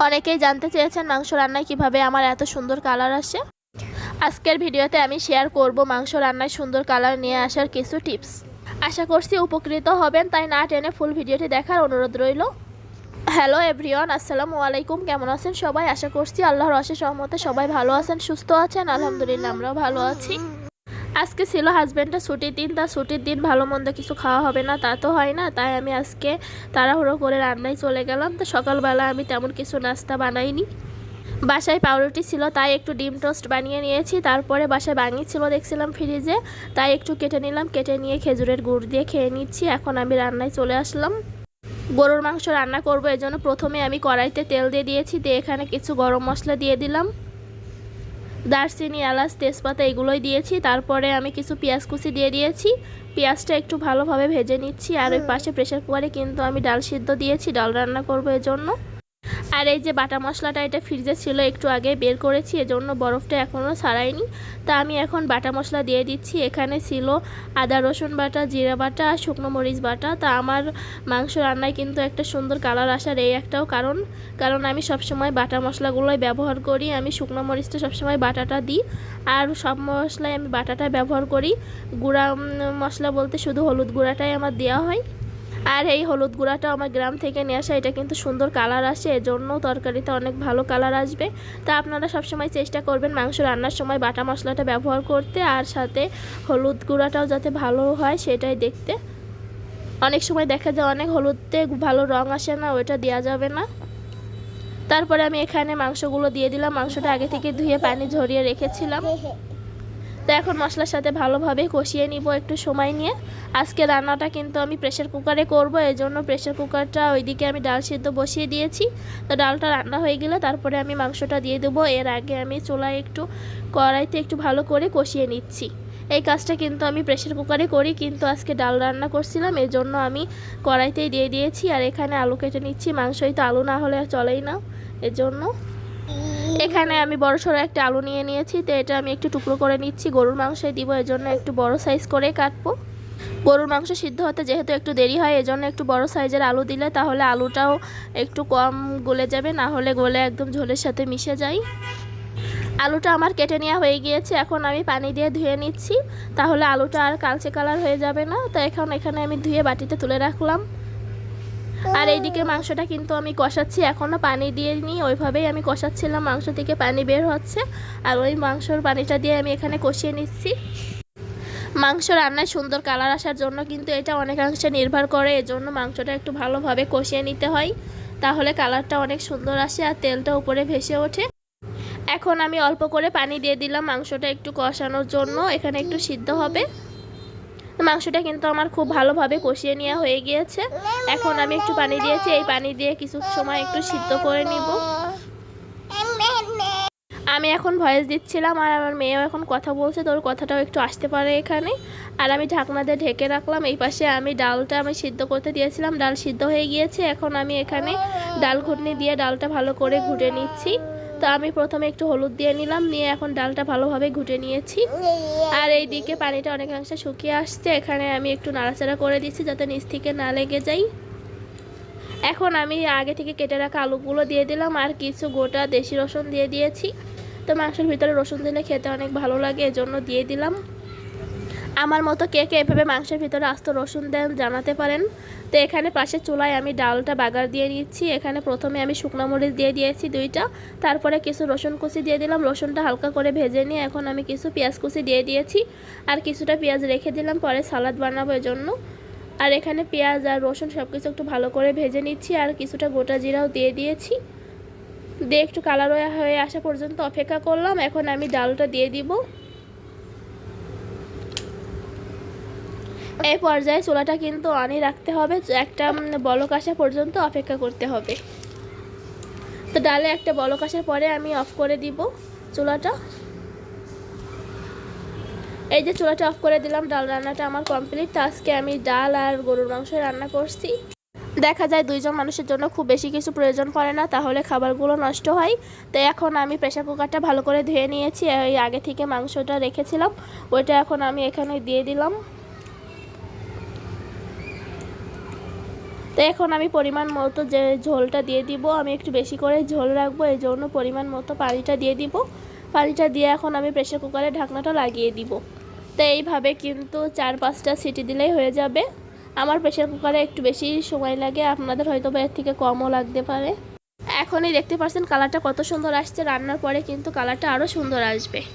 অনেকেই জানতে চেয়েছেন মাংস রান্নায় কিভাবে আমার এত সুন্দর কালার আসে। আজকের ভিডিওতে আমি শেয়ার করব মাংস রান্নায় সুন্দর কালার নিয়ে আসার কিছু টিপস। আশা করছি উপকৃত হবেন, তাই না টেনে ফুল ভিডিওটি দেখার অনুরোধ রইল। হ্যালো এভরিওয়ান, আসসালামু আলাইকুম। কেমন আছেন সবাই? আশা করছি আল্লাহর অশেষ রহমতে সবাই ভালো আছেন, সুস্থ আছেন। আলহামদুলিল্লাহ আমরাও ভালো আছি। আজকে ছিল হাজব্যান্ডের ছুটির দিন, তা ছুটির দিন ভালো মন্দ কিছু খাওয়া হবে না তা তো হয় না, তাই আমি আজকে তাড়াহুড়ো করে রান্নায় চলে গেলাম। তো সকালবেলা আমি তেমন কিছু নাস্তা বানাইনি, বাসায় পাউরুটি ছিল তাই একটু ডিম টোস্ট বানিয়ে নিয়েছি। তারপরে বাসায় বাঙি ছিল দেখছিলাম ফ্রিজে, তাই একটু কেটে নিলাম, কেটে নিয়ে খেজুরের গুড় দিয়ে খেয়ে নিচ্ছি। এখন আমি রান্নায় চলে আসলাম। গরুর মাংস রান্না করব, এজন্য প্রথমে আমি কড়াইতে তেল দিয়ে দিয়েছি, দিয়ে এখানে কিছু গরম মশলা দিয়ে দিলাম, দারচিনি, এলাচ, তেজপাতা এগুলোই দিয়েছি। তারপরে আমি কিছু পেঁয়াজ কুচি দিয়ে দিয়েছি, পেঁয়াজটা একটু ভালোভাবে ভেজে নিচ্ছি। আর ওই পাশে প্রেসার কুকারে কিন্তু আমি ডাল সিদ্ধ দিয়েছি, ডাল রান্না করব এজন্য। আর এই যে বাটা মশলাটা, এটা ফ্রিজে ছিল, একটু আগে বের করেছি, এজন্য বরফটা এখনও ছাড়াইনি। তা আমি এখন বাটা মশলা দিয়ে দিচ্ছি। এখানে ছিল আদা রসুন বাটা, জিরা বাটা, শুকনো মরিচ বাটা। তা আমার মাংস রান্নায় কিন্তু একটা সুন্দর কালার আসার এই একটাও কারণ আমি সবসময় বাটা মশলাগুলোই ব্যবহার করি। আমি শুকনো মরিচটা সবসময় বাটাটা দিই, আর সব মশলায় আমি বাটাটা ব্যবহার করি। গুঁড়া মশলা বলতে শুধু হলুদ গুঁড়াটাই আমার দেওয়া হয়। আর এই হলুদ গুঁড়াটা আমার গ্রাম থেকে নিয়ে আসা, এটা কিন্তু সুন্দর কালার আসে, এজন্য তরকারিতে অনেক ভালো কালার আসবে। তা আপনারা সবসময় চেষ্টা করবেন মাংস রান্নার সময় বাটা মশলাটা ব্যবহার করতে, আর সাথে হলুদ গুঁড়াটাও যাতে ভালো হয় সেটাই দেখতে। অনেক সময় দেখা যায় অনেক হলুদতে ভালো রং আসে না, ওইটা দেওয়া যাবে না। তারপরে আমি এখানে মাংসগুলো দিয়ে দিলাম। মাংসটা আগে থেকে ধুয়ে পানি ঝরিয়ে রেখেছিলাম। তো এখন মশলার সাথে ভালোভাবে কষিয়ে নিব একটু সময় নিয়ে। আজকে রান্নাটা কিন্তু আমি প্রেসার কুকারে করব, এজন্য প্রেসার কুকারটা ওইদিকে আমি ডাল সিদ্ধ বসিয়ে দিয়েছি। তো ডালটা রান্না হয়ে গেলে তারপরে আমি মাংসটা দিয়ে দেবো। এর আগে আমি চুলায় একটু কড়াইতে একটু ভালো করে কষিয়ে নিচ্ছি। এই কাজটা কিন্তু আমি প্রেসার কুকারে করি, কিন্তু আজকে ডাল রান্না করছিলাম এজন্য আমি কড়াইতেই দিয়ে দিয়েছি। আর এখানে আলু কেটে নিচ্ছি, মাংসই তো আলু না হলে চলেই না, এজন্য এখানে আমি বড় সড়ো একটা আলু নিয়ে নিয়েছি। তো এটা আমি একটু টুকরো করে নিচ্ছি, গরুর মাংসে দিব এজন্য একটু বড় সাইজ করে কাটবো। গরুর মাংস সিদ্ধ হতে যেহেতু একটু দেরি হয়, এজন্য একটু বড় সাইজের আলু দিলে তাহলে আলুটাও একটু কম গলে যাবে, না হলে গলে একদম ঝোলের সাথে মিশে যায়। আলুটা আমার কেটে নেওয়া হয়ে গিয়েছে, এখন আমি পানি দিয়ে ধুয়ে নিচ্ছি, তাহলে আলুটা আর কালচে কালার হয়ে যাবে না। তো এখন এখানে আমি ধুয়ে বাটিতে তুলে রাখলাম। আর এইদিকে মাংসটা কিন্তু আমি কষাচ্ছি, এখনও পানি দিয়ে নিই, ওইভাবেই আমি কষাচ্ছিলাম, মাংস থেকে পানি বের হচ্ছে। আর ওই মাংসর পানিটা দিয়ে আমি এখানে কষিয়ে নিচ্ছি। মাংস রান্নায় সুন্দর কালার আসার জন্য কিন্তু এটা অনেকাংশে নির্ভর করে, এজন্য মাংসটা একটু ভালোভাবে কষিয়ে নিতে হয়, তাহলে কালারটা অনেক সুন্দর আসে আর তেলটা উপরে ভেসে ওঠে। এখন আমি অল্প করে পানি দিয়ে দিলাম মাংসটা একটু কষানোর জন্য, এখানে একটু সিদ্ধ হবে। মাংসটা কিন্তু আমার খুব ভালোভাবে কষিয়ে নেওয়া হয়ে গিয়েছে। এখন আমি একটু পানি দিয়েছি, এই পানি দিয়ে কিছু সময় একটু সিদ্ধ করে নিব। আমি এখন ভয়েস দিচ্ছিলাম, আর আমার মেয়েও এখন কথা বলছে, তো ওর কথাটাও একটু আসতে পারে এখানে। আর আমি ঢাকনা দিয়ে ঢেকে রাখলাম। এই পাশে আমি ডালটা সিদ্ধ করতে দিয়েছিলাম, ডাল সিদ্ধ হয়ে গিয়েছে। এখন আমি এখানে ডাল ঘুটনি দিয়ে ডালটা ভালো করে ঘুটে নিচ্ছি। তো আমি প্রথমে একটু হলুদ দিয়ে নিলাম, নিয়ে এখন ডালটা ভালোভাবে ঘুটে নিয়েছি। আর এই দিকে পানিটা অনেকাংশে শুকিয়ে আসছে, এখানে আমি একটু নাড়াচাড়া করে দিচ্ছি যাতে নিচ থেকে না লেগে যায়। এখন আমি আগে থেকে কেটে রাখা আলুগুলো দিয়ে দিলাম, আর কিছু গোটা দেশি রসুন দিয়ে দিয়েছি। তো মাংসের ভিতরে রসুন দিলে খেতে অনেক ভালো লাগে, এজন্য দিয়ে দিলাম। আমার মতো কে কে এভাবে মাংসের ভিতরে আস্ত রসুন দেন জানাতে পারেন। তো এখানে পাশের চুলায় আমি ডালটা বাগার দিয়ে নিচ্ছি। এখানে প্রথমে আমি শুকনো মরিচ দিয়ে দিয়েছি 2টা, তারপরে কিছু রসুন কুচি দিয়ে দিলাম। রসুনটা হালকা করে ভেজে নিয়ে এখন আমি কিছু পেঁয়াজ কুচি দিয়ে দিয়েছি, আর কিছুটা পেঁয়াজ রেখে দিলাম পরে সালাদ বানাবো এজন্য। আর এখানে পেঁয়াজ আর রসুন সব কিছু একটু ভালো করে ভেজে নিচ্ছি, আর কিছুটা গোটা জিরাও দিয়ে দিয়েছি। দিয়ে একটু কালার হয়ে আসা পর্যন্ত অপেক্ষা করলাম। এখন আমি ডালটা দিয়ে দিব। এই পর্যায়ে চুলাটা কিন্তু অনই রাখতে হবে, একটা বলক আসা পর্যন্ত অপেক্ষা করতে হবে। তো ডালে একটা বলক আসার পরে আমি অফ করে দিব চুলাটা। এই যে চুলাটা অফ করে দিলাম, ডাল রান্নাটা আমার কমপ্লিট। আজকে আমি ডাল আর গরুর মাংস রান্না করছি। দেখা যায় 2 জন মানুষের জন্য খুব বেশি কিছু প্রয়োজন পড়ে না, তাহলে খাবারগুলো নষ্ট হয়। তো এখন আমি প্রেসার কুকারটা ভালো করে ধুয়ে নিয়েছি, এই আগে থেকে মাংসটা রেখেছিলাম ওইটা এখন আমি এখানে দিয়ে দিলাম। তো এখন আমি পরিমাণ মতো যে ঝোলটা দিয়ে দিব, আমি একটু বেশি করে ঝোল রাখবো, এই জন্য পরিমাণ মতো পানিটা দিয়ে দিব। পানিটা দিয়ে এখন আমি প্রেসার কুকারে ঢাকনাটা লাগিয়ে দিব। তো এইভাবে কিন্তু 4-5টা সিটি দিলেই হয়ে যাবে। আমার প্রেসার কুকারে একটু বেশি সময় লাগে, আপনাদের হয়তো এর থেকে কমও লাগতে পারে। এখনই দেখতে পাচ্ছেন কালারটা কত সুন্দর আসছে, রান্নার পরে কিন্তু কালারটা আরও সুন্দর আসবে।